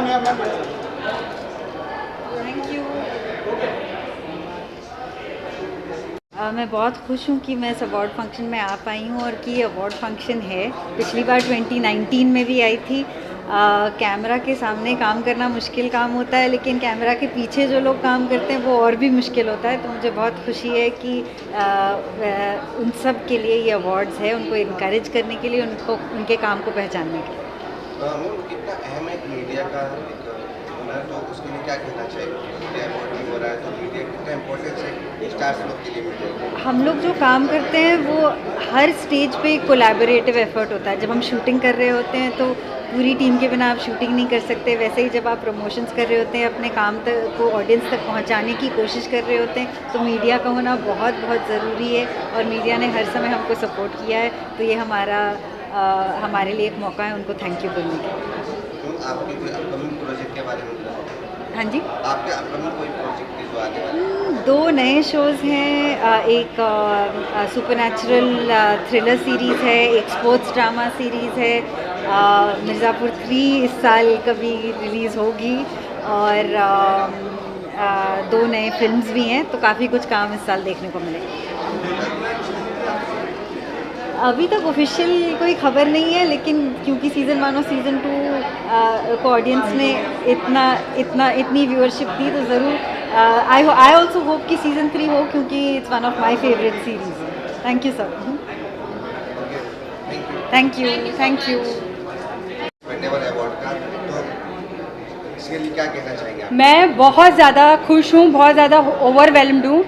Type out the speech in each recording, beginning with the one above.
Thank you. मैं बहुत खुश हूँ कि मैं इस अवार्ड फंक्शन में आ पाई हूँ और कि ये अवार्ड फंक्शन है। पिछली बार 2019 में भी आई थी। कैमरा के सामने काम करना मुश्किल काम होता है, लेकिन कैमरा के पीछे जो लोग काम करते हैं वो और भी मुश्किल होता है। तो मुझे बहुत खुशी है कि उन सब के लिए ये अवार्ड्स है, उनको इनकरेज करने के लिए, उनको उनके काम को पहचानने के लिए। कितना अहम है मीडिया का तो उसके लिए क्या कहना चाहिए? मीडिया अवार्ड भी हो रहा है तो मीडिया कितना इम्पोर्टेंस है स्टार्स लोग के लिए मीडिया? हम लोग जो काम करते हैं वो हर स्टेज पे कोलैबोरेटिव एफर्ट होता है। जब हम शूटिंग कर रहे होते हैं तो पूरी टीम के बिना आप शूटिंग नहीं कर सकते। वैसे ही जब आप प्रमोशंस कर रहे होते हैं, अपने काम तक को ऑडियंस तक पहुंचाने की कोशिश कर रहे होते हैं, तो मीडिया का होना बहुत बहुत ज़रूरी है। और मीडिया ने हर समय हमको सपोर्ट किया है, तो ये हमारे लिए एक मौका है उनको थैंक यू बोलने का। आपके कोई अपकमिंग प्रोजेक्ट के बारे में? हाँ जी, आपके अपकमिंग कोई प्रोजेक्ट जो आने वाले? 2 नए शोज़ हैं। एक सुपरनैचुरल थ्रिलर सीरीज़ है, एक स्पोर्ट्स ड्रामा सीरीज़ है। मिर्ज़ापुर 3 इस साल कभी रिलीज़ होगी और 2 नए फिल्म्स भी हैं, तो काफ़ी कुछ काम इस साल देखने को मिलेगा। अभी तक ऑफिशियल कोई खबर नहीं है, लेकिन क्योंकि सीज़न 1 और सीज़न 2 को ऑडियंस ने इतनी व्यूअरशिप दी, तो ज़रूर आई ऑल्सो होप कि सीज़न 3 हो, क्योंकि it's one of my favourite series. Thank you sir. Thank you. Award का तो इसके लिए क्या कहना चाहेंगे आप? मैं बहुत ज़्यादा खुश हूँ, बहुत ज़्यादा ओवरवेलम्ड हूँ।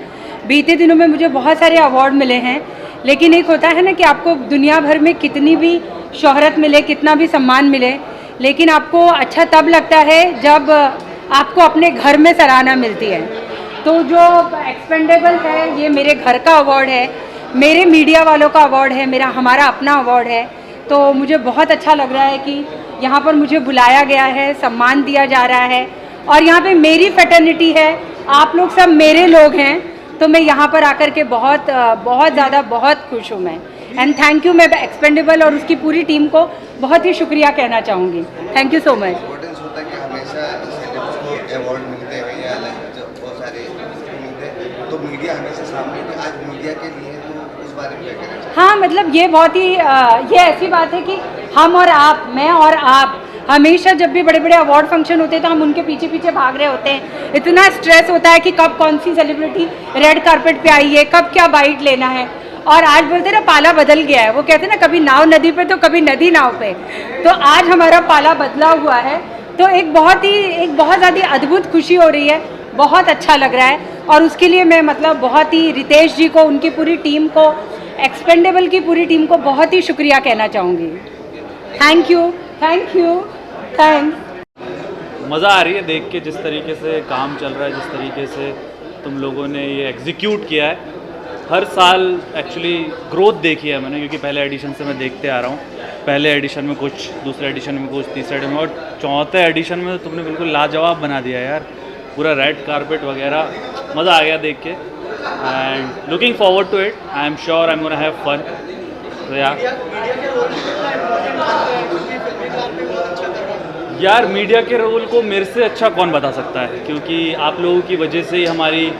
बीते दिनों में मुझे बहुत सारे अवार्ड मिले हैं, लेकिन एक होता है ना कि आपको दुनिया भर में कितनी भी शोहरत मिले, कितना भी सम्मान मिले, लेकिन आपको अच्छा तब लगता है जब आपको अपने घर में सराहना मिलती है। तो जो एक्सपेंडेबल है, ये मेरे घर का अवार्ड है, मेरे मीडिया वालों का अवार्ड है, हमारा अपना अवार्ड है। तो मुझे बहुत अच्छा लग रहा है कि यहाँ पर मुझे बुलाया गया है, सम्मान दिया जा रहा है, और यहाँ पे मेरी फ्रेटर्निटी है, आप लोग सब मेरे लोग हैं। तो मैं यहाँ पर आकर के बहुत ज़्यादा बहुत खुश हूँ मैं। एंड थैंक यू, मैं एक्सपेंडेबल और उसकी पूरी टीम को बहुत ही शुक्रिया कहना चाहूँगी। Thank you so much. Importance होता है कि हमेशा सेलिब्रिटीज को अवार्ड मिलते हैं या बहुत सारे मिलते हैं, तो मीडिया हमेशा सामने है। आज मीडिया के लिए तो उस बारे में क्या कहना चाहिए? हाँ, मतलब ये बहुत ही ये ऐसी बात है कि हम और आप, मैं और आप, हमेशा जब भी बड़े बड़े अवार्ड फंक्शन होते हैं तो हम उनके पीछे पीछे भाग रहे होते हैं। इतना स्ट्रेस होता है कि कब कौन सी सेलिब्रिटी रेड कारपेट पे आई है, कब क्या बाइट लेना है। और आज बोलते ना पाला बदल गया है, वो कहते हैं ना कभी नाव नदी पे तो कभी नदी नाव पे। तो आज हमारा पाला बदला हुआ है, तो एक बहुत ज़्यादा अद्भुत खुशी हो रही है, बहुत अच्छा लग रहा है। और उसके लिए मैं मतलब बहुत ही रितेश जी को, उनकी पूरी टीम को, एक्सपेंडेबल की पूरी टीम को बहुत ही शुक्रिया कहना चाहूँगी। Thank you. मज़ा आ रही है देख के, जिस तरीके से काम चल रहा है, जिस तरीके से तुम लोगों ने ये एग्जीक्यूट किया है। हर साल एक्चुअली ग्रोथ देखी है मैंने, क्योंकि पहले एडिशन से मैं देखते आ रहा हूँ। पहले एडिशन में कुछ, दूसरे एडिशन में कुछ, तीसरे एडिशन में, और चौथे एडिशन में तुमने बिल्कुल लाजवाब बना दिया यार। पूरा रेड कारपेट वगैरह, मज़ा आ गया देख के। And looking forward to it, I am sure I am gonna have fun. तो यार मीडिया के रोल को मेरे से अच्छा कौन बता सकता है, क्योंकि आप लोगों की वजह से ही हमारी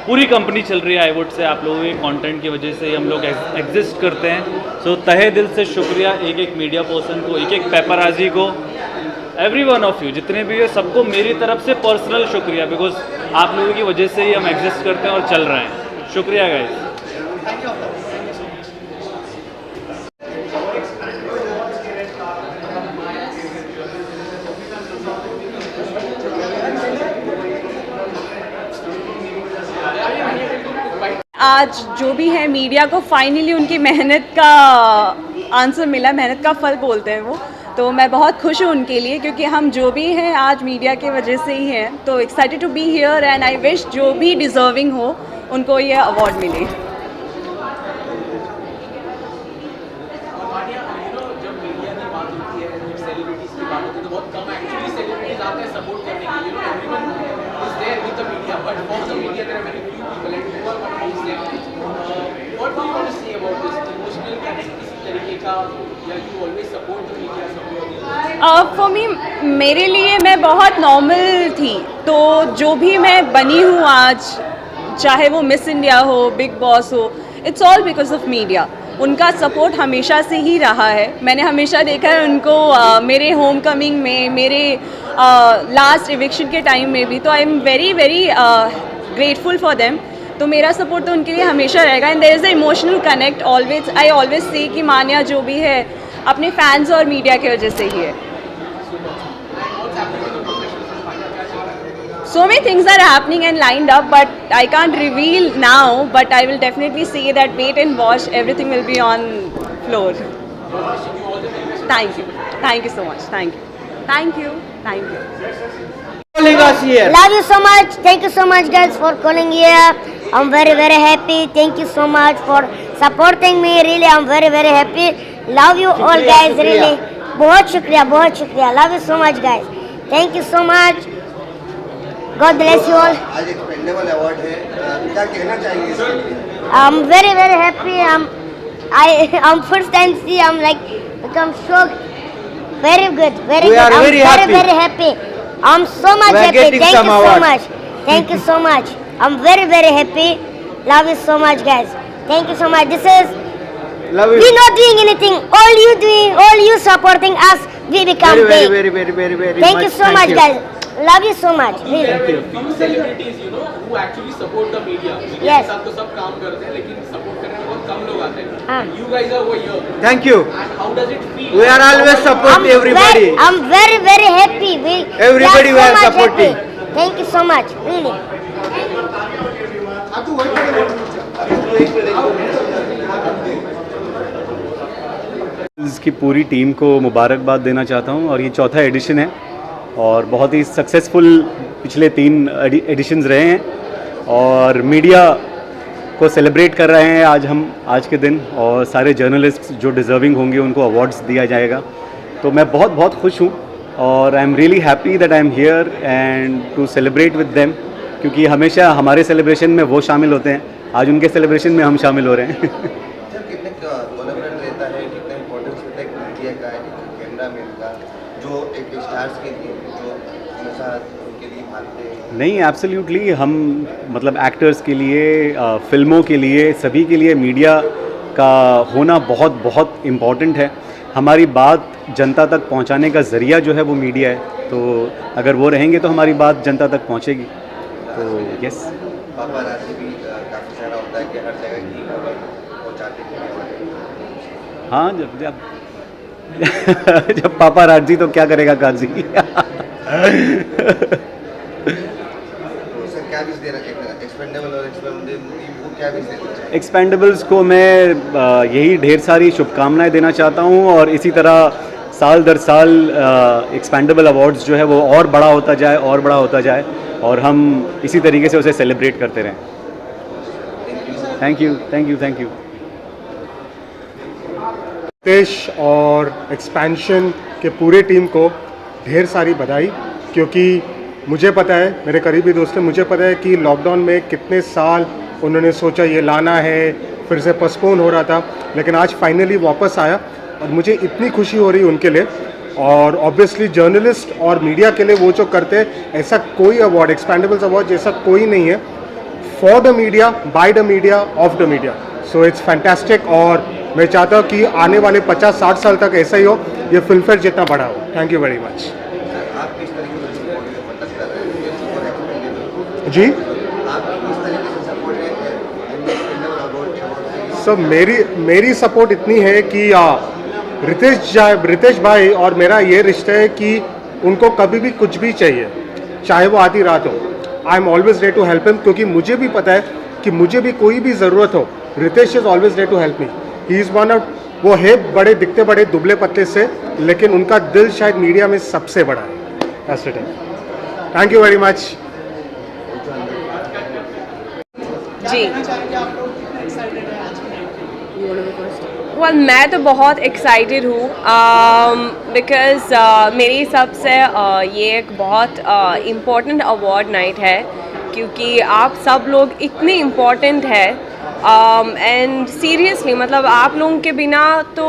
पूरी कंपनी चल रही है। आई वुड से आप लोगों के कंटेंट की वजह से ही हम लोग एग्जिस्ट करते हैं। सो तहे दिल से शुक्रिया एक एक मीडिया पर्सन को, एक एक पेपराजी को, एवरी वन ऑफ यू जितने भी है, सबको मेरी तरफ से पर्सनल शुक्रिया, बिकॉज आप लोगों की वजह से ही हम एग्जिस्ट करते हैं और चल रहे हैं। शुक्रिया गाइस। आज जो भी है मीडिया को फाइनली उनकी मेहनत का आंसर मिला, मेहनत का फल बोलते हैं वो। तो मैं बहुत खुश हूँ उनके लिए, क्योंकि हम जो भी हैं आज मीडिया की वजह से ही हैं। तो excited to be here and I wish जो भी डिज़र्विंग हो उनको ये अवार्ड मिले। What do you want to say about this emotional connection किसी तरीके का, या you always support the media? For me, मेरे लिए मैं बहुत नॉर्मल थी, तो जो भी मैं बनी हूँ आज, चाहे वो मिस इंडिया हो, बिग बॉस हो, it's all because of media. उनका सपोर्ट हमेशा से ही रहा है। मैंने हमेशा देखा है उनको मेरे होम कमिंग में, मेरे लास्ट इविक्शन के टाइम में भी, तो I am very very grateful for them. तो मेरा सपोर्ट तो उनके लिए हमेशा रहेगा, and there is a emotional connect always. I always say कि मान्या जो भी है अपने फैंस और मीडिया की वजह से ही है। So many things are happening and lined up, but I can't reveal now, but I will definitely say that wait and watch, everything will be on floor. Thank you. Thank you so much. Thank you. Thank you. Thank you. calling us here. Love you so much. Thank you so much, guys, for calling here. I'm very, very happy. Thank you so much for supporting me. Really, I'm very, very happy. Love you all, guys. Really. बहुत शुक्रिया, बहुत शुक्रिया. Love you so much, guys. Thank you so much. God bless you all. आज expendable award है, क्या कहना चाहेंगे इसके लिए? I'm very, very happy. I'm first time see. I'm like become shocked. Very good. Very We good. are I'm very very, happy. very happy. I'm so much We are happy. getting Thank some you so awards. much. Thank you so much. I'm very, very happy. Love you so much, guys. Thank you so much. This is Love you. we not doing anything. All you doing, all you supporting us. We become Very, big. very, very, very, very, very Thank much. you so much, guys. Love you so much. Really. few celebrities, you know, who actually support the media. Media Yes. के साथ तो सब काम करते हैं, लेकिन support करने में बहुत कम लोग आते हैं. हाँ. You guys are over here. Thank you. And how does it feel? We are always support everybody. I'm very, very happy. Everybody we we are are so much supporting. happy. Thank you so much. Really. की पूरी team को मुबारकबाद देना चाहता हूं और ये चौथा एडिशन है और बहुत ही सक्सेसफुल पिछले 3 एडिशंस रहे हैं और मीडिया को सेलिब्रेट कर रहे हैं आज के दिन और सारे जर्नलिस्ट जो डिज़र्विंग होंगे उनको अवार्ड्स दिया जाएगा। तो मैं बहुत बहुत खुश हूँ और I am really happy that I am here and to celebrate with them, क्योंकि हमेशा हमारे सेलिब्रेशन में वो शामिल होते हैं, आज उनके सेलिब्रेशन में हम शामिल हो रहे हैं। सर कितने कोलैबोरेट रहता है, कितना इम्पोर्टेंस रहता है मीडिया का, कैमरामैन का, जो एक स्टार्स के लिए जो हमेशा उनके लिए भागते हैं? नहीं, एब्सोल्युटली हम मतलब एक्टर्स के लिए, फिल्मों के लिए, सभी के लिए मीडिया का होना बहुत बहुत इम्पॉर्टेंट है। हमारी बात जनता तक पहुंचाने का ज़रिया जो है वो मीडिया है, तो अगर वो रहेंगे तो हमारी बात जनता तक पहुंचेगी। तो यस, पापाराज़ी भी काफ़ी सारा होता है कि हर जगह की खबर पहुँचाते हैं। हाँ, जब पापा राजी तो क्या करेगा काजी। तो सर क्या विश देना चाहिए एक्सपेंडेबल और एक्सपेंडेबल को, क्या विश देना चाहिए? एक्सपेंडेबल्स को मैं यही ढेर सारी शुभकामनाएं देना चाहता हूं और इसी तरह साल दर साल एक्सपेंडेबल अवार्ड्स जो है वो और बड़ा होता जाए और बड़ा होता जाए और हम इसी तरीके से उसे सेलिब्रेट करते रहें। Thank you, thank you, thank you. Ritesh और एक्सपेंशन के पूरे टीम को ढेर सारी बधाई, क्योंकि मुझे पता है, मेरे करीबी दोस्त हैं, मुझे पता है कि लॉकडाउन में कितने साल उन्होंने सोचा ये लाना है, फिर से पोस्टपोन हो रहा था, लेकिन आज फाइनली वापस आया और मुझे इतनी खुशी हो रही है उनके लिए। और ऑब्वियसली जर्नलिस्ट और मीडिया के लिए वो जो करते हैं, ऐसा कोई अवार्ड, एक्सपेंडेबल्स अवार्ड जैसा कोई नहीं है, for the media, bye the media, of the media. So it's fantastic और मैं चाहता हूँ कि आने वाले 50-60 साल तक ऐसा ही हो, ये फिल्म फेयर जितना बड़ा हो। Thank you very much. आप किस तरीके से सपोर्ट मतलब कर रहे हैं और एक्सपेंडेबल जी, आप किस तरीके से सपोर्ट है एक्सपेंडेबल अवार्ड? सो मेरी सपोर्ट इतनी है कि रितेश भाई और मेरा ये रिश्ता है कि उनको कभी भी कुछ भी चाहिए, चाहे वो आधी रात हो, I am always ready to help him, क्योंकि मुझे भी पता है कि मुझे भी कोई भी ज़रूरत हो, Ritesh is always ready to help me. He is one of, वो है बड़े दिखते बड़े दुबले पतले से, लेकिन उनका दिल शायद मीडिया में सबसे बड़ा है। Thank you very much. जी, well, मैं तो बहुत एक्साइटेड हूँ बिकॉज़ मेरे हिसाब से ये एक बहुत इम्पोर्टेंट अवार्ड नाइट है, क्योंकि आप सब लोग इतने इम्पोर्टेंट है एंड सीरियसली मतलब आप लोगों के बिना तो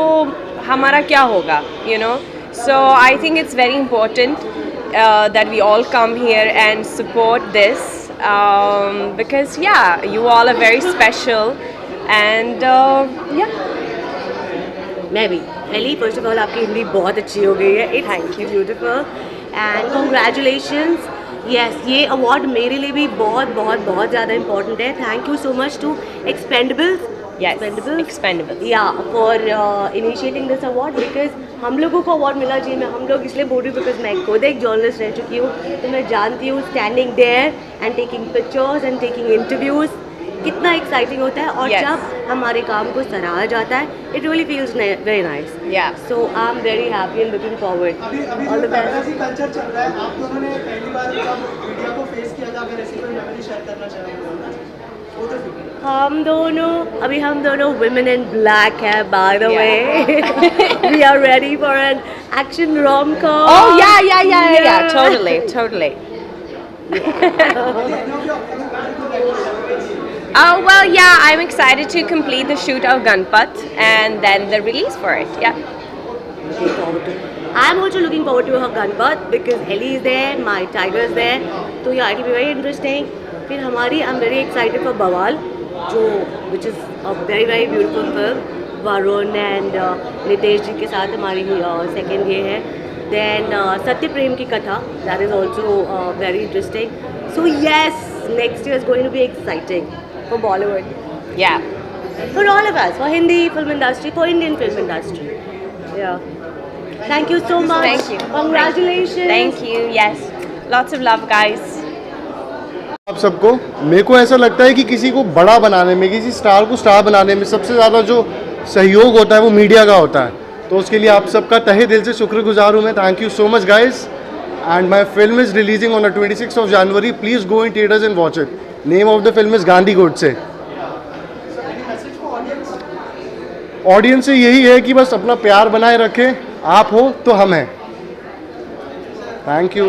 हमारा क्या होगा, you know. So I think it's very important that we all come here and support this because yeah, you all are very special and yeah. मैं भी एली, फर्स्ट ऑफ ऑल आपकी हिंदी बहुत अच्छी हो गई है, it's beautiful and congratulations. Yes, ये award मेरे लिए भी बहुत बहुत बहुत ज़्यादा इंपॉर्टेंट है। Thank you so much to Expendables या for initiating this award because हम लोगों को अवार्ड मिलना चाहिए। मैं हम लोग इसलिए बोल रही हूँ बिकॉज मैं खुद एक जर्नलिस्ट रह चुकी हूँ, तो मैं जानती हूँ standing there and taking pictures and taking interviews कितना एक्साइटिंग होता है और जब हमारे काम को सराहा जाता है it really feels very nice. So I am very happy and looking forward. All the best. Culture चल रहा है, आप दोनों ने पहली बार जब मीडिया को फेस किया था, अगर ऐसी कोई मेमोरी शेयर करना चाहोगे? हम दोनों women in black है, by the way. We are ready for an action rom-com. Oh yeah, totally. Oh well, yeah, I'm excited to complete the shoot of Ganpat and then the release for it. Yeah. I'm also looking forward to her Ganpat because Ellie is there, my tiger is there. So yeah, it will be very interesting. फिर हमारी I'm very excited for Bawal, which is a very very beautiful film. Varun and Nitesh जी के साथ हमारी second ये है. Then Satya Prem की कथा, that is also very interesting. So yes, next year is going to be exciting for Bollywood. Yeah. For all of us, for Hindi film industry, for Indian film industry. Yeah. Thank you so much. Thank you. Congratulations. Thank you. Yes. Lots of love, guys. आप सबको, मेरे को ऐसा लगता है कि किसी को बड़ा बनाने में, किसी स्टार को स्टार बनाने में सबसे ज़्यादा जो सहयोग होता है वो मीडिया का होता है। तो उसके लिए आप सबका तहे दिल से शुक्रगुजार हूँ मैं। Thank you so much guys and my film is releasing on the 26th of January. Please go in theatres and watch it. Name of the film is Gandhi Godse. Audience से यही है कि बस अपना प्यार बनाए रखें, आप हो तो हम हैं. Thank you.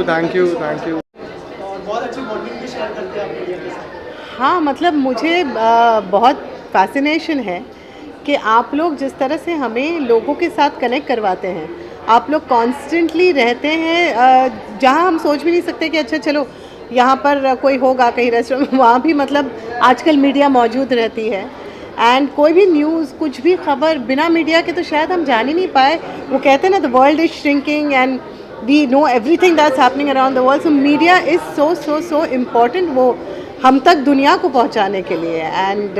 बहुत अच्छी बॉन्डिंग भी शेयर करते हैं आप मीडिया के साथ. हाँ, मतलब मुझे बहुत फैसिनेशन है कि आप लोग जिस तरह से हमें लोगों के साथ कनेक्ट करवाते हैं. आप लोग कॉन्स्टेंटली रहते हैं जहाँ हम सोच भी नहीं सकते कि अच्छा चलो यहाँ पर कोई होगा कहीं रेस्टोरेंट, वहाँ भी मतलब आजकल मीडिया मौजूद रहती है. एंड कोई भी न्यूज़, कुछ भी खबर बिना मीडिया के तो शायद हम जान ही नहीं पाए. वो कहते हैं ना, the world is shrinking and we know everything that's happening around the world. So media is so important वो हम तक दुनिया को पहुँचाने के लिए. एंड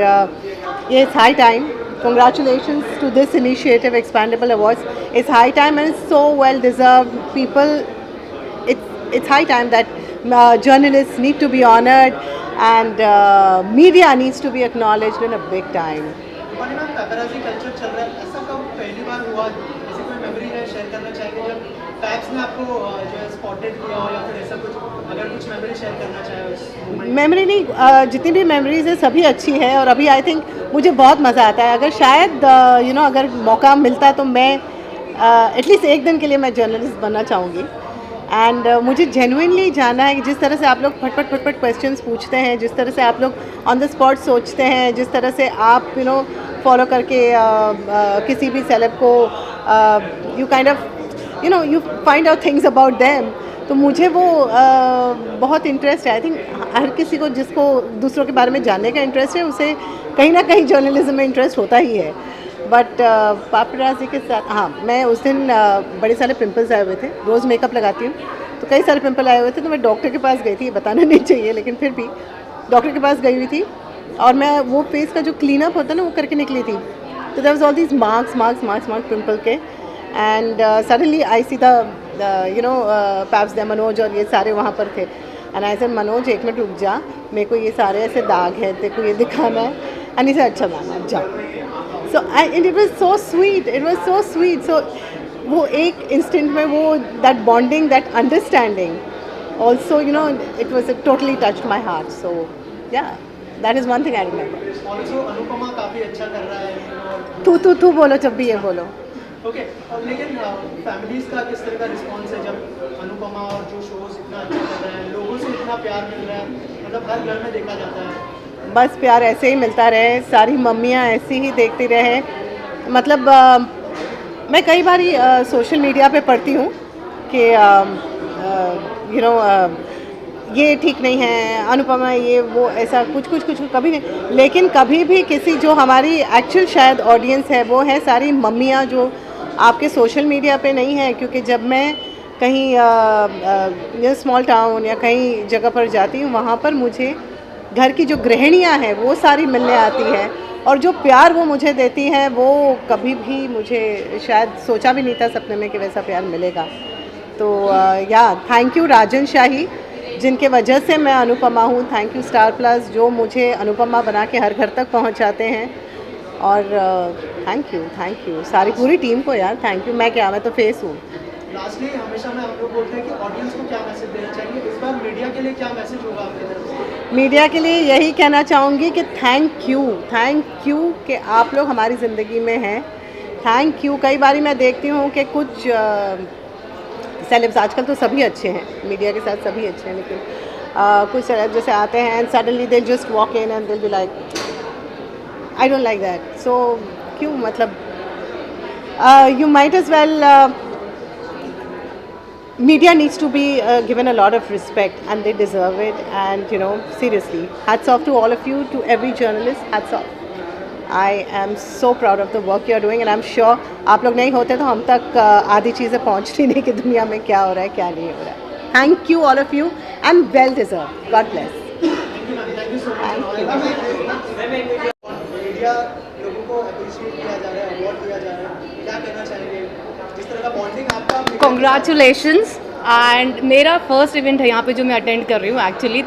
ये it's high time. Congratulations to this initiative, Expandable Awards. It's high time and it's so well deserved. People, it's high time that journalists need to be honored and media needs to be acknowledged in a big time. Paparazzi culture चल रहा है, ऐसा कब पहली बार हुआ? ऐसी कोई memory है शेयर करना चाहेंगे जब पैप्स ने आपको जो है स्पॉटेड किया हो या फिर ऐसा कुछ, अगर कुछ मेमोरी शेयर करना चाहे? मेमोरी नहीं, जितनी भी मेमोरीज है सभी अच्छी है और अभी आई थिंक मुझे बहुत मज़ा आता है. अगर शायद अगर मौका मिलता तो मैं एटलीस्ट एक दिन के लिए मैं जर्नलिस्ट बनना चाहूँगी. एंड मुझे जेन्युइनली जानना है कि जिस तरह से आप लोग फटफट क्वेश्चंस पूछते हैं, जिस तरह से आप लोग ऑन द स्पॉट सोचते हैं, जिस तरह से आप फॉलो करके किसी भी सेलेब को you kind of you find out things about them. तो मुझे वो बहुत इंटरेस्ट है. आई थिंक हर किसी को जिसको दूसरों के बारे में जानने का इंटरेस्ट है उसे कहीं ना कहीं जर्नलिज्म में इंटरेस्ट होता ही है. बट पापराजी के साथ, हाँ, मैं उस दिन बड़े सारे पिंपल्स आए हुए थे. रोज़ मेकअप लगाती हूँ तो कई सारे पिंपल आए हुए थे. तो मैं डॉक्टर के पास गई थी, बताना नहीं चाहिए लेकिन फिर भी डॉक्टर के पास गई हुई थी और मैं वो फेस का जो क्लीनअप होता है ना वो करके निकली थी. तो there was all these marks pimple के. And suddenly I see the paps they Manoj और ये सारे वहाँ पर थे. एंड आई सेड, मनोज एक मिनट रुक जा, मेरे को ये सारे ऐसे दाग है, तेरे को ये दिखाना है. एंड इसे अच्छा दाना जाओ. So it was so sweet. So वो एक इंस्टेंट में वो that bonding, that understanding also it was totally touched my heart. So yeah that is one thing I remember. Also Anupama काफ़ी अच्छा कर रहा है. तू बोलो जब भी ये बोलो. ओके, लेकिन फैमिलीज़ का किस तरह का रिस्पॉन्स है जब अनुपमा और जो शोज़ इतना अच्छा कर रहे हैं, लोगों से इतना प्यार मिल रहा है, मतलब हर घर में देखा जाता है. बस प्यार ऐसे ही मिलता रहे, सारी मम्मियाँ ऐसी ही देखती रहे. मतलब मैं कई बार सोशल मीडिया पे पढ़ती हूँ कि यू नो ये ठीक नहीं है, अनुपमा ये वो ऐसा कुछ कभी नहीं, लेकिन कभी भी किसी जो हमारी एक्चुअल शायद ऑडियंस है वो है सारी मम्मियाँ जो आपके सोशल मीडिया पे नहीं है, क्योंकि जब मैं कहीं स्मॉल टाउन या कहीं जगह पर जाती हूँ वहाँ पर मुझे घर की जो गृहिणियाँ हैं वो सारी मिलने आती है, और जो प्यार वो मुझे देती हैं वो कभी भी मुझे शायद सोचा भी नहीं था सपने में कि वैसा प्यार मिलेगा। तो या थैंक यू राजन शाही जिनके वजह से मैं अनुपमा हूँ, थैंक यू स्टार प्लस जो मुझे अनुपमा बना के हर घर तक पहुँचाते हैं, और थैंक यू सारी पूरी टीम को यार, थैंक यू। मैं तो फेस हूँ। लास्टली हमेशा मैं हम लोग बोलते हैं कि ऑडियंस को क्या मैसेज देना चाहिए, इस बार मीडिया के लिए क्या मैसेज होगा आपकी तरफ से? मीडिया के लिए यही कहना चाहूँगी कि थैंक यू कि आप लोग हमारी ज़िंदगी में हैं, थैंक यू। कई बारी मैं देखती हूँ कि कुछ सेलेब्स, आजकल तो सभी अच्छे हैं, मीडिया के साथ सभी अच्छे हैं, लेकिन कुछ सेलेब्स जैसे आते हैं and suddenly they just walk in and they'll be like I don't like that. So क्यों, मतलब you might as well, media needs to be given a lot of respect and they deserve it, and you know, seriously, hats off to all of you, to every journalist, hats off. I am so proud of the work you are doing and I'm sure आप लोग नहीं होते तो हम तक आधी चीज़ें पहुंचती नहीं कि दुनिया में क्या हो रहा है क्या नहीं हो रहा है। Thank you all of you and well deserved. God bless. Thank you so much. Media लोगों को अप्रिशिएट किया जा रहा है, अवार्ड दिया जा रहा है, क्या कहना चाहेंगे? जिस तरह का बॉन्डिंग आपका कॉन्ग्रेचुलेशंस, एंड मेरा फर्स्ट इवेंट है यहाँ पे जो मैं अटेंड कर रही हूँ actually.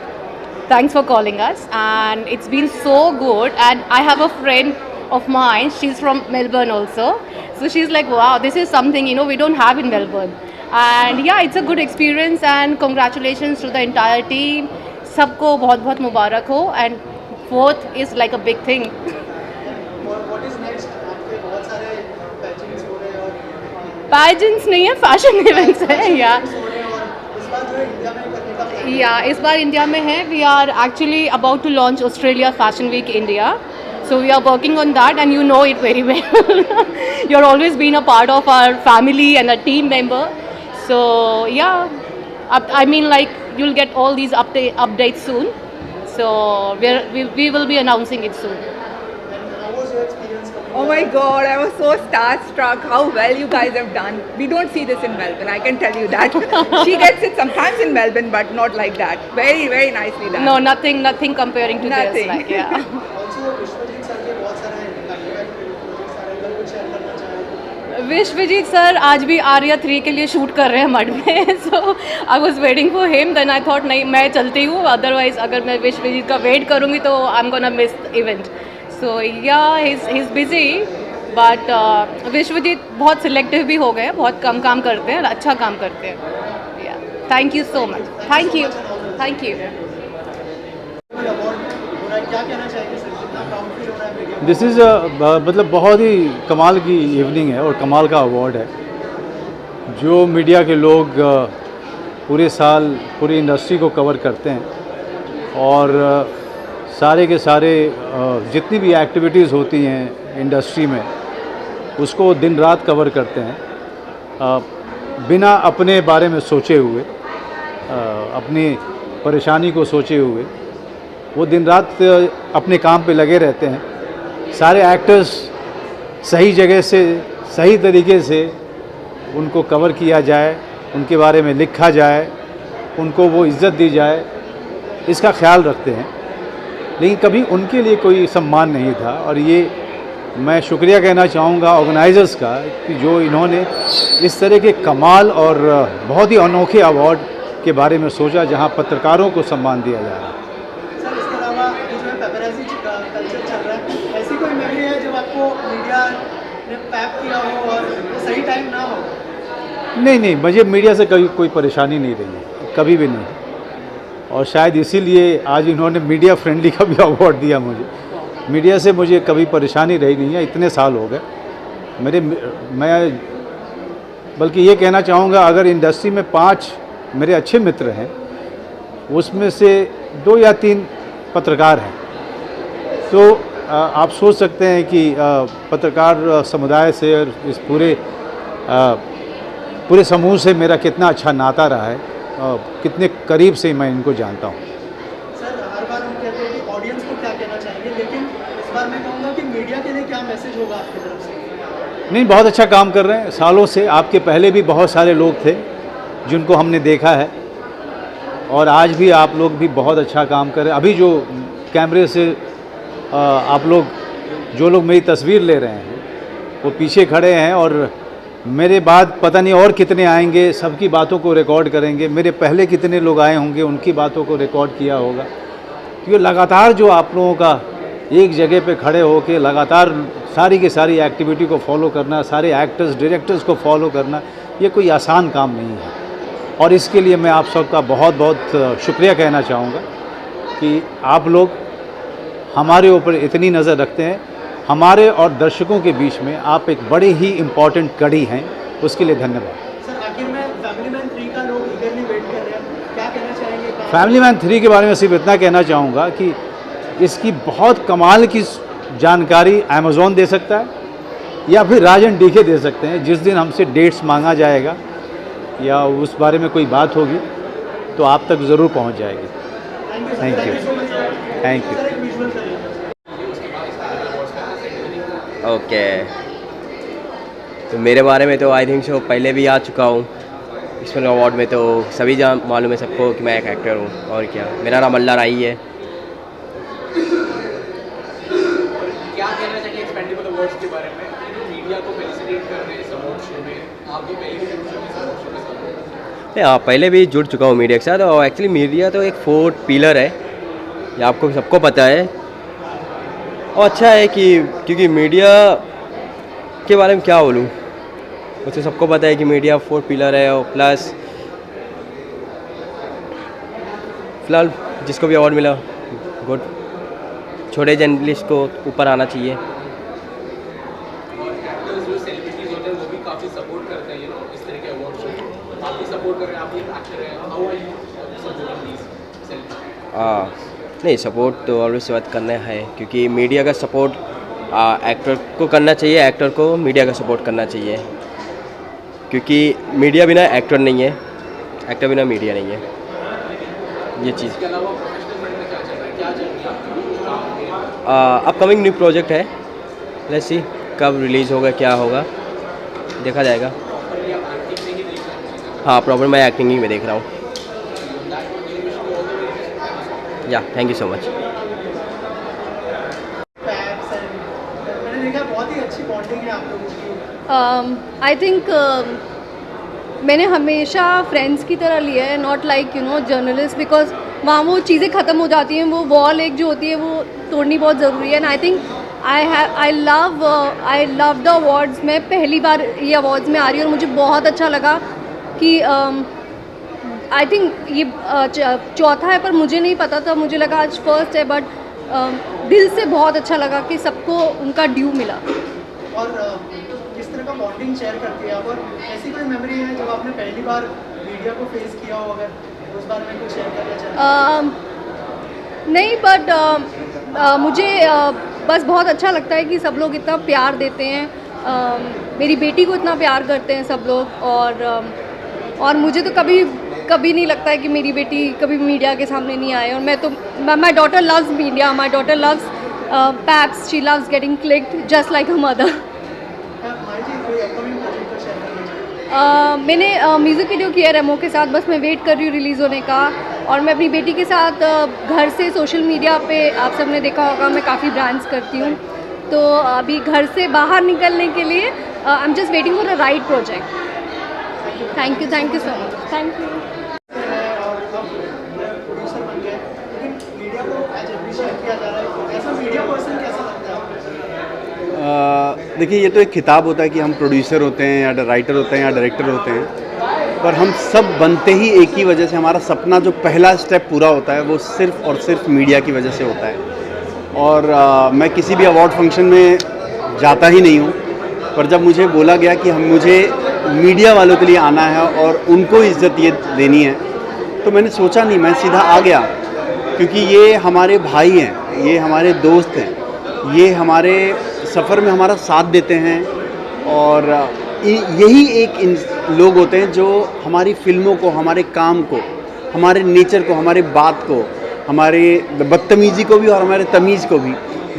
Thanks for calling us and it's been so good, and I have a friend of mine, she's from Melbourne also, so she's like, wow, this is something, you know, we don't have in Melbourne. And yeah, it's a good experience and congratulations to the entire team. सबको बहुत बहुत मुबारक हो, and fourth is like a big thing. What is next? आपके बहुत सारे pageants हो रहे हैं और Pageants नहीं है, fashion events है या इस बार जो है इंडिया में करने का plan है। या इस बार इंडिया में है. We are actually about to launch Australia Fashion Week India. So we are working on that, and you know it very well. You're always been a part of our family and a team member. So yeah, I mean, like, you'll get all these updates soon. So we will be announcing it soon. How was your experience coming? Oh my God, I was so starstruck how well you guys have done. We don't see this in Melbourne, I can tell you that. She gets it sometimes in Melbourne, but not like that. Very, very nicely done. No, nothing comparing to this. Like, yeah. Also, Vishwajeet sir के बहुत सारे projects आ रहे हैं, कुछ share करना चाहें? Vishwajeet sir आज भी आर्या 3 के लिए शूट कर रहे हैं मड में. So I was waiting for him, then I thought नहीं मैं चलती हूँ, अदरवाइज अगर मैं विश्वजीत का वेट करूँगी तो I am gonna miss event. So yeah he is busy, but Vishwajeet बहुत सिलेक्टिव भी हो गए, बहुत कम काम करते हैं, अच्छा काम करते हैं. या thank you so much. Thank you. क्या कहना चाहेंगे सर, कितना प्राउड फील हो रहा है मीडिया? दिस इज़ मतलब बहुत ही कमाल की इवनिंग है और कमाल का अवार्ड है. जो मीडिया के लोग पूरे साल पूरी इंडस्ट्री को कवर करते हैं और सारे के सारे जितनी भी एक्टिविटीज़ होती हैं इंडस्ट्री में उसको दिन रात कवर करते हैं बिना अपने बारे में सोचे हुए, अपनी परेशानी को सोचे हुए. वो दिन रात अपने काम पे लगे रहते हैं. सारे एक्टर्स सही जगह से सही तरीके से उनको कवर किया जाए, उनके बारे में लिखा जाए, उनको वो इज़्ज़त दी जाए, इसका ख्याल रखते हैं. लेकिन कभी उनके लिए कोई सम्मान नहीं था, और ये मैं शुक्रिया कहना चाहूँगा ऑर्गेनाइज़र्स का कि जो इन्होंने इस तरह के कमाल और बहुत ही अनोखे अवार्ड के बारे में सोचा जहाँ पत्रकारों को सम्मान दिया जा रहा है. पेपराजी कल्चर चल रहा है, ऐसी कोई मेमोरी है जब आपको मीडिया ने पैप किया हो और वो सही टाइम ना हो? नहीं, मुझे मीडिया से कभी कोई परेशानी नहीं रही है, कभी भी नहीं. और शायद इसीलिए आज इन्होंने मीडिया फ्रेंडली का भी अवार्ड दिया मुझे. मीडिया से मुझे कभी परेशानी रही नहीं है, इतने साल हो गए मैं बल्कि ये कहना चाहूँगा अगर इंडस्ट्री में 5 मेरे अच्छे मित्र हैं उसमें से 2 या 3 पत्रकार हैं. तो आप सोच सकते हैं कि पत्रकार समुदाय से और इस पूरे पूरे समूह से मेरा कितना अच्छा नाता रहा है, कितने करीब से मैं इनको जानता हूँ। सर हर बार हम कहते हैं कि ऑडियंस को क्या कहना चाहेंगे, लेकिन इस बार मैं कहूँगा कि मीडिया के लिए क्या मैसेज होगा आपकी तरफ से? नहीं, बहुत अच्छा काम कर रहे हैं। सालों से आपके पहले भी बहुत सारे लोग थे जिनको हमने देखा है, और आज भी आप लोग भी बहुत अच्छा काम कर रहे हैं। अभी जो कैमरे से आप लोग, जो लोग मेरी तस्वीर ले रहे हैं वो पीछे खड़े हैं, और मेरे बाद पता नहीं और कितने आएंगे, सबकी बातों को रिकॉर्ड करेंगे। मेरे पहले कितने लोग आए होंगे, उनकी बातों को रिकॉर्ड किया होगा। क्योंकि लगातार जो आप लोगों का एक जगह पे खड़े होकर लगातार सारी की सारी एक्टिविटी को फॉलो करना, सारे एक्टर्स डायरेक्टर्स को फॉलो करना, ये कोई आसान काम नहीं है। और इसके लिए मैं आप सबका बहुत बहुत शुक्रिया कहना चाहूँगा कि आप लोग हमारे ऊपर इतनी नज़र रखते हैं। हमारे और दर्शकों के बीच में आप एक बड़ी ही इम्पॉर्टेंट कड़ी हैं, उसके लिए धन्यवाद। सर आखिर में फैमिली मैन 3 का लोग ईगरली वेट कर रहे हैं, क्या कहना चाहेंगे? फैमिली मैन 3 के बारे में सिर्फ इतना कहना चाहूँगा कि इसकी बहुत कमाल की जानकारी अमेज़ॉन दे सकता है, या फिर राजन डीके दे सकते हैं। जिस दिन हमसे डेट्स मांगा जाएगा या उस बारे में कोई बात होगी तो आप तक ज़रूर पहुंच जाएगी। Thank you, thank you. Okay, तो मेरे बारे में तो आई थिंक सो पहले भी आ चुका हूँ इस फिल्म अवार्ड में, तो सभी जान मालूम है सबको कि मैं एक एक्टर हूँ। और क्या, मेरा नाम अल्लाह राई है। क्या कहना चाहिए एक्सपेंडेबल अवार्ड्स के बारे में? मीडिया को फेलिसिटेट कर रहे हैं इस अवार्ड शो में, आप भी पहले भी हाँ, पहले भी जुड़ चुका हूँ मीडिया के साथ। और एक्चुअली मीडिया तो एक 4 पिलर है, ये आपको सबको पता है। और अच्छा है कि क्योंकि मीडिया के बारे में क्या बोलूँ, मुझे सबको पता है कि मीडिया 4 पिलर है। और प्लस फ़िलहाल जिसको भी अवार्ड मिला गुड, छोटे जर्नलिस्ट को ऊपर आना चाहिए। नहीं, सपोर्ट तो ऑलवेज बात करना है, क्योंकि मीडिया का सपोर्ट एक्टर को करना चाहिए, एक्टर को मीडिया का सपोर्ट करना चाहिए। क्योंकि मीडिया बिना एक्टर नहीं है, एक्टर बिना मीडिया नहीं है, ये चीज़। अपकमिंग न्यू प्रोजेक्ट है, लेट्स सी कब रिलीज़ होगा, क्या होगा, देखा जाएगा। हाँ, प्रॉपर मैं एक्टिंग ही में देख रहा हूँ। या थैंक यू सो मच। मैंने देखा बहुत ही अच्छी बॉन्डिंग है आप लोगों की। आई थिंक मैंने हमेशा फ्रेंड्स की तरह लिया है, not like you know journalist, because वहाँ वो चीज़ें ख़त्म हो जाती हैं, वो वॉल एक जो होती है वो तोड़नी बहुत ज़रूरी है। And I think I love the awards. मैं पहली बार ये अवार्ड्स में आ रही हूँ और मुझे बहुत अच्छा लगा कि आई थिंक ये चौथा है, पर मुझे नहीं पता था, मुझे लगा आज फर्स्ट है, बट दिल से बहुत अच्छा लगा कि सबको उनका ड्यू मिला। और किस तरह का बॉन्डिंग शेयर करती है आप, और ऐसी कोई मेमोरी है जब आपने पहली बार मीडिया को फेस किया हो, अगर उस बारे में कुछ शेयर करना चाहें? नहीं, बट मुझे बस बहुत अच्छा लगता है कि सब लोग इतना प्यार देते हैं, मेरी बेटी को इतना प्यार करते हैं सब लोग। और मुझे तो कभी नहीं लगता है कि मेरी बेटी कभी मीडिया के सामने नहीं आए। और मैं तो my daughter loves media, my daughter loves paps, she loves getting clicked just like her mother. मैंने म्यूज़िक वीडियो किया रेमो के साथ, बस मैं वेट कर रही हूँ रिलीज़ होने का। और मैं अपनी बेटी के साथ घर से सोशल मीडिया पे, आप सबने देखा होगा मैं काफ़ी ब्रांड्स करती हूँ, तो अभी घर से बाहर निकलने के लिए I am just waiting for a right project. Thank you so much, thank you. देखिए, ये तो एक खिताब होता है कि हम प्रोड्यूसर होते हैं या राइटर होते हैं या डायरेक्टर होते हैं, पर हम सब बनते ही एक ही वजह से, हमारा सपना जो पहला स्टेप पूरा होता है वो सिर्फ़ और सिर्फ मीडिया की वजह से होता है। और मैं किसी भी अवार्ड फंक्शन में जाता ही नहीं हूँ, पर जब मुझे बोला गया कि मुझे मीडिया वालों के लिए आना है और उनको इज़्ज़त ये देनी है, तो मैंने सोचा नहीं, मैं सीधा आ गया। क्योंकि ये हमारे भाई हैं, ये हमारे दोस्त हैं, ये हमारे सफ़र में हमारा साथ देते हैं। और यही एक लोग होते हैं जो हमारी फिल्मों को, हमारे काम को, हमारे नेचर को, हमारे बात को, हमारे बदतमीज़ी को भी और हमारे तमीज़ को भी,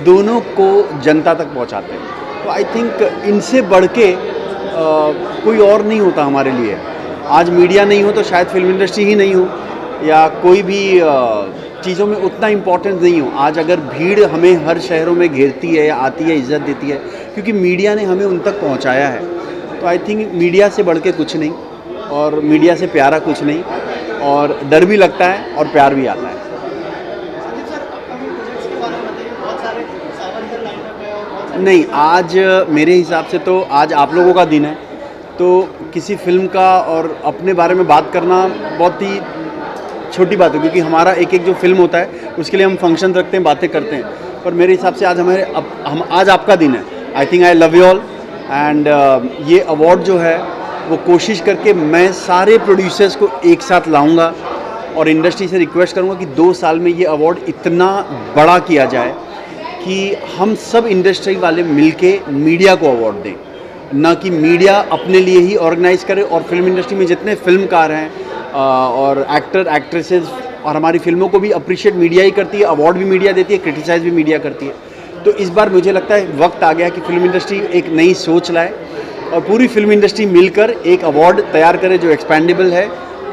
दोनों को जनता तक पहुंचाते हैं। तो आई थिंक इनसे बढ़ के कोई और नहीं होता हमारे लिए। आज मीडिया नहीं हो तो शायद फिल्म इंडस्ट्री ही नहीं हो, या कोई भी चीज़ों में उतना इम्पोर्टेंस नहीं हो। आज अगर भीड़ हमें हर शहरों में घेरती है या आती है, इज़्ज़त देती है, क्योंकि मीडिया ने हमें उन तक पहुंचाया है। तो आई थिंक मीडिया से बढ़ के कुछ नहीं, और मीडिया से प्यारा कुछ नहीं, और डर भी लगता है और प्यार भी आता है। नहीं, आज मेरे हिसाब से तो आज आप लोगों का दिन है, तो किसी फिल्म का और अपने बारे में बात करना बहुत ही छोटी बात है, क्योंकि हमारा एक एक जो फिल्म होता है उसके लिए हम फंक्शन रखते हैं, बातें करते हैं। पर मेरे हिसाब से आज आज आपका दिन है। I think I love you all, and ये अवार्ड जो है वो कोशिश करके मैं सारे प्रोड्यूसर्स को एक साथ लाऊंगा, और इंडस्ट्री से रिक्वेस्ट करूंगा कि 2 साल में ये अवार्ड इतना बड़ा किया जाए कि हम सब इंडस्ट्री वाले मिलके मीडिया को अवार्ड दें, ना कि मीडिया अपने लिए ही ऑर्गेनाइज करे। और फिल्म इंडस्ट्री में जितने फिल्मकार हैं और एक्टर एक्ट्रेसेस, और हमारी फिल्मों को भी अप्रिशिएट मीडिया ही करती है, अवार्ड भी मीडिया देती है, क्रिटिसाइज भी मीडिया करती है। तो इस बार मुझे लगता है वक्त आ गया कि फिल्म इंडस्ट्री एक नई सोच लाए, और पूरी फिल्म इंडस्ट्री मिलकर एक अवार्ड तैयार करे जो एक्सपेंडेबल है।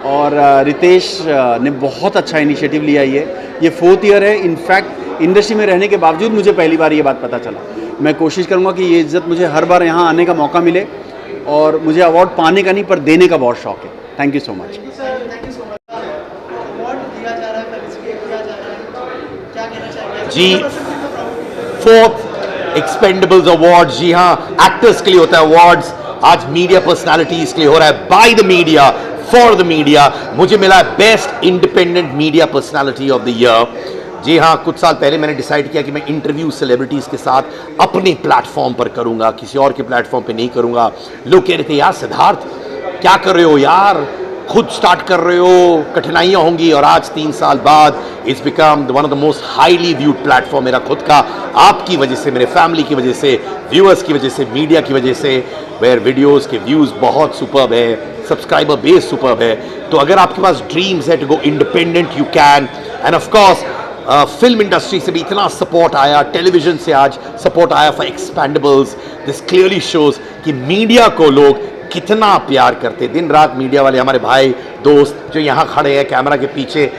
और रितेश ने बहुत अच्छा इनिशिएटिव लिया। ये 4th ईयर है। इनफैक्ट इंडस्ट्री में रहने के बावजूद मुझे पहली बार ये बात पता चला। मैं कोशिश करूँगा कि ये इज़्ज़त मुझे हर बार यहाँ आने का मौका मिले, और मुझे अवार्ड पाने का नहीं पर देने का बहुत शौक है। Thank you so much. जी, 4th एक्सपेंडेबल्स अवार्ड, जी हाँ, एक्टर्स के लिए होता है अवार्ड्स, आज मीडिया पर्सनालिटीज के लिए हो रहा है, by the media for the media. मुझे मिला है best independent media personality of the year. जी हाँ, कुछ साल पहले मैंने डिसाइड किया कि मैं इंटरव्यू सेलिब्रिटीज़ के साथ अपने प्लेटफॉर्म पर करूँगा, किसी और के प्लेटफॉर्म पे नहीं करूँगा। लोग कह रहे थे यार सिद्धार्थ क्या कर रहे हो यार, खुद स्टार्ट कर रहे हो, कठिनाइयाँ होंगी। और आज 3 साल बाद it's become one of the most highly viewed platform मेरा खुद का, आपकी वजह से, मेरे फैमिली की वजह से, व्यूअर्स की वजह से, मीडिया की वजह से, वेयर वीडियोज़ के व्यूज़ बहुत सुपर्ब है, सब्सक्राइबर बेस सुपर्ब है। तो अगर आपके पास ड्रीम्स है to go independent, you can. And of course film industry से भी इतना सपोर्ट आया, टेलीविजन से आज सपोर्ट आया for Expendables. This clearly shows कि मीडिया को लोग कितना प्यार करते। दिन रात मीडिया वाले हमारे भाई दोस्त जो यहाँ खड़े हैं कैमरा के पीछे,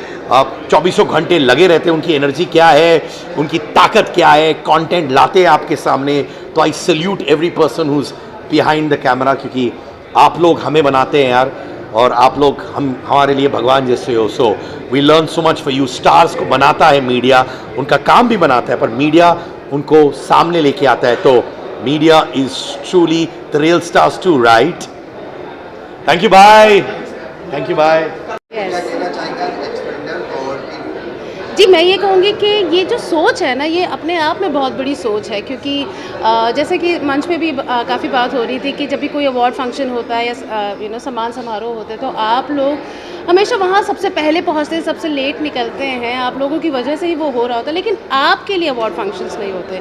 24 घंटे लगे रहते हैं। उनकी एनर्जी क्या है, उनकी ताकत क्या है, कंटेंट लाते हैं आपके सामने। तो I salute every person who is behind the camera, क्योंकि आप लोग हमें बनाते हैं यार, और आप लोग हमारे लिए भगवान जैसे हो। So we learn so much for you. Stars को बनाता है मीडिया, उनका काम भी बनाता है, पर मीडिया उनको सामने लेके आता है। तो media is truly the real stars too, right? Thank you, bye. Thank you, bye. जी, मैं ये कहूँगी कि ये जो सोच है ना, ये अपने आप में बहुत बड़ी सोच है, क्योंकि जैसे कि मंच पे भी काफ़ी बात हो रही थी कि जब भी कोई अवार्ड फंक्शन होता है या सम्मान समारोह होते हैं, तो आप लोग हमेशा वहाँ सबसे पहले पहुँचते हैं, सबसे लेट निकलते हैं। आप लोगों की वजह से ही वो हो रहा होता है, लेकिन आपके लिए अवार्ड फंक्शंस नहीं होते।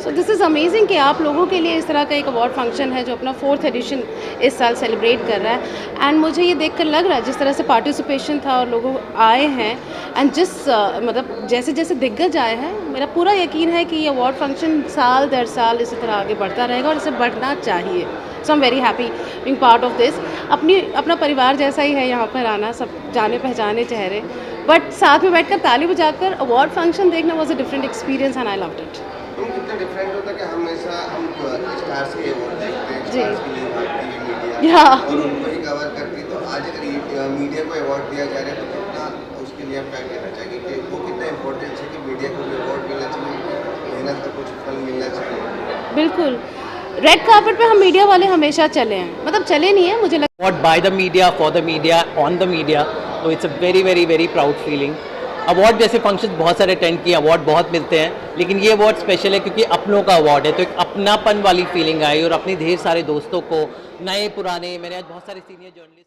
सो दिस इज़ अमेजिंग कि आप लोगों के लिए इस तरह का एक अवार्ड फंक्शन है जो अपना 4th एडिशन इस साल सेलिब्रेट कर रहा है। एंड मुझे ये देखकर लग रहा है जिस तरह से पार्टिसिपेशन था और लोग आए हैं, एंड जिस मतलब जैसे जैसे दिग्गज आए हैं, मेरा पूरा यकीन है कि ये अवार्ड फंक्शन साल दर साल इसी तरह आगे बढ़ता रहेगा, और इसे बढ़ना चाहिए। So I am very happy being part of this. अपना परिवार जैसा ही है यहाँ पर आना, सब जाने पहचाने चेहरे, बट साथ में बैठकर ताली बजाकर अवार्ड फंक्शन देखना was a different experience and I loved it. Different होता है कि हमेशा हम स्टार्स के अवार्ड देखते हैं, जी, स्टार्स के लिए भागती है मीडिया और उनको ही कवर करती है। तो आज अगर मीडिया को अवार्ड दिया जा रहा है तो कितना उसके लिए हम क्या कहना चाहिए कि वो कितना इम्पोर्टेंस है कि मीडिया को भी अवार्ड मिलना चाहिए, मेहनत का कुछ फल मिलना चाहिए। बिल्कुल, रेड कार्पेट पे हम मीडिया वाले हमेशा चले हैं, मतलब चले नहीं है, मुझे लगता है award by the media, for the media, on the media. तो it's a very very very proud feeling. Award जैसे फंक्शन बहुत सारे अटेंड किए, अवार्ड बहुत मिलते हैं, लेकिन ये अवार्ड स्पेशल है क्योंकि अपनों का अवार्ड है, तो एक अपनापन वाली फीलिंग आई, और अपने ढेर सारे दोस्तों को, नए पुराने, मैंने आज बहुत सारे सीनियर जर्नलिस्ट